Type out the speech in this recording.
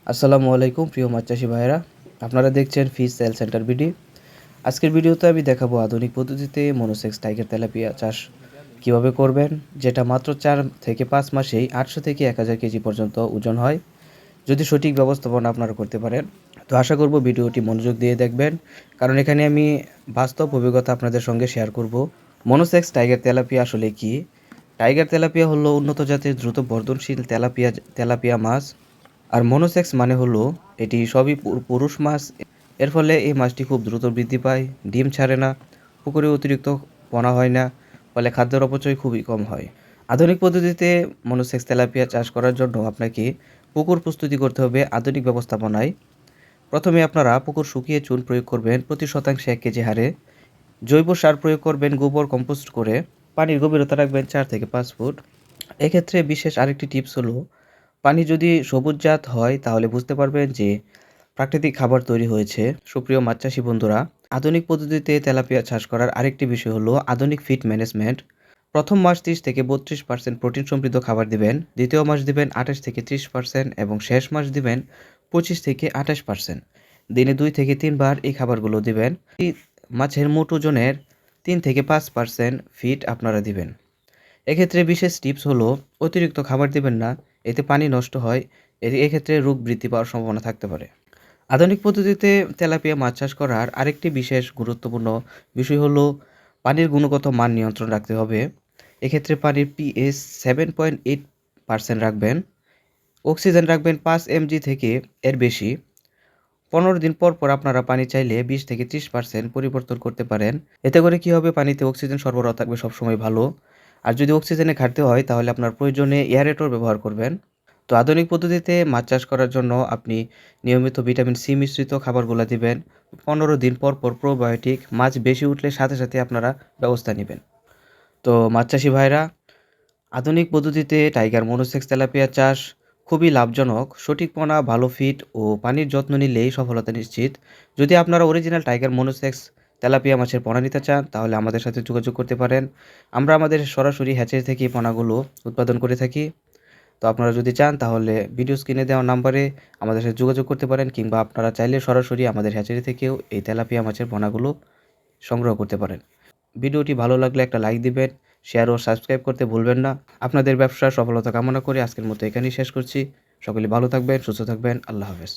আসসালামু আলাইকুম প্রিয় মাছ চাষি ভাইয়েরা, আপনারা দেখছেন ফিশ সেল সেন্টার বিডি। আজকের ভিডিওতে আমি দেখাবো আধুনিক পদ্ধতিতে মনোসেক্স টাইগার তেলাপিয়া চাষ কিভাবে করবেন, যেটা মাত্র 4 থেকে 5 মাসেই 800 থেকে 1000 কেজি পর্যন্ত ওজন হয়, যদি সঠিক ব্যবস্থাপনা আপনারা করতে পারেন। তো আশা করব ভিডিওটি মনোযোগ দিয়ে দেখবেন, কারণ এখানে আমি বাস্তব অভিজ্ঞতা আপনাদের সঙ্গে শেয়ার করব। মনোসেক্স টাইগার তেলাপিয়া আসলে কি? টাইগার তেলাপিয়া হলো উন্নত জাতের দ্রুত বর্ধনশীল তেলাপিয়া মাছ। আর মনোসেক্স মানে হলো এটি সবই পুরুষ মাছ। এর ফলে এই মাছটি খুব দ্রুত বৃদ্ধি পায়, ডিম ছাড়ে না, পুকুরে অতিরিক্ত পোনা হয় না, ফলে খাদ্যের অপচয় খুবই কম হয়। আধুনিক পদ্ধতিতে মনোসেক্স তেলাপিয়া চাষ করার জন্য আপনাকে পুকুর প্রস্তুতি করতে হবে আধুনিক ব্যবস্থাপনায়। প্রথমে আপনারা পুকুর শুকিয়ে চুন প্রয়োগ করবেন প্রতি শতাংশে 1 কেজি হারে। জৈব সার প্রয়োগ করবেন গোবর কম্পোস্ট করে। পানির গভীরতা রাখবেন 4 থেকে 5 ফুট। এক্ষেত্রে বিশেষ আরেকটি টিপস হলো, পানি যদি সবুজজাত হয় তাহলে বুঝতে পারবেন যে প্রাকৃতিক খাবার তৈরি হয়েছে। সুপ্রিয় মাছ চাষি বন্ধুরা, আধুনিক পদ্ধতিতে তেলাপিয়া চাষ করার আরেকটি বিষয় হলো আধুনিক ফিড ম্যানেজমেন্ট। প্রথম মাস 30 থেকে 32% প্রোটিন সমৃদ্ধ খাবার দিবেন, দ্বিতীয় মাস দিবেন 28 থেকে 30% এবং শেষ মাস দিবেন 25 থেকে 28%। দিনে 2 থেকে 3 বার এই খাবারগুলো দিবেন। মাছের মোট ওজনের 3 থেকে 5% ফিড আপনারা দিবেন। এক্ষেত্রে বিশেষ টিপস হলো, অতিরিক্ত খাবার দিবেন না, এতে পানি নষ্ট হয়, এক্ষেত্রে রোগ বৃদ্ধি পাওয়ার সম্ভাবনা থাকতে পারে। আধুনিক পদ্ধতিতে তেলাপিয়া মাছ চাষ করার আরেকটি বিশেষ গুরুত্বপূর্ণ বিষয় হলো পানির গুণগত মান নিয়ন্ত্রণ রাখতে হবে। এক্ষেত্রে পানির পিএইচ 7.8% রাখবেন, অক্সিজেন রাখবেন 5 mg থেকে এর বেশি। 15 দিন পর পর আপনারা পানি চাইলে 20 থেকে 30% পরিবর্তন করতে পারেন। এতে করে কি হবে, পানিতে অক্সিজেন সরবরাহ থাকবে সবসময় ভালো। আর যদি অক্সিজেনের ঘাটতি হয় তাহলে আপনার প্রয়োজনে এয়ারেটর ব্যবহার করবেন। তো আধুনিক পদ্ধতিতে মাছ চাষ করার জন্য আপনি নিয়মিত ভিটামিন সি মিশ্রিত খাবারগুলো দিবেন। 15 দিন পর পর প্রোবায়োটিক, মাছ বেশি উঠলে সাথে সাথে আপনারা ব্যবস্থা নেবেন। তো মাছ চাষি ভাইরা, আধুনিক পদ্ধতিতে টাইগার মনোসেক্স তেলাপিয়া চাষ খুবই লাভজনক। সঠিক পোনা, ভালো ফিড ও পানির যত্ন নিলেই সফলতা নিশ্চিত। যদি আপনারা অরিজিনাল টাইগার মনোসেক্স তেলাপিয়া মাছের পোনা নিতে চান তাহলে আমাদের সাথে যোগাযোগ করতে পারেন। আমরা আমাদের সরাসরি হ্যাচারি থেকে এই পোনাগুলো উৎপাদন করে থাকি। তো আপনারা যদি চান তাহলে ভিডিও স্ক্রিনে দেওয়া নাম্বারে আমাদের সাথে যোগাযোগ করতে পারেন, কিংবা আপনারা চাইলে সরাসরি আমাদের হ্যাচারি থেকেও এই তেলাপিয়া মাছের পোনাগুলো সংগ্রহ করতে পারেন। ভিডিওটি ভালো লাগলে একটা লাইক দিবেন, শেয়ার ও সাবস্ক্রাইব করতে ভুলবেন না। আপনাদের ব্যবসার সফলতা কামনা করে আজকের মতো এখানেই শেষ করছি। সকলে ভালো থাকবেন, সুস্থ থাকবেন। আল্লাহ হাফেজ।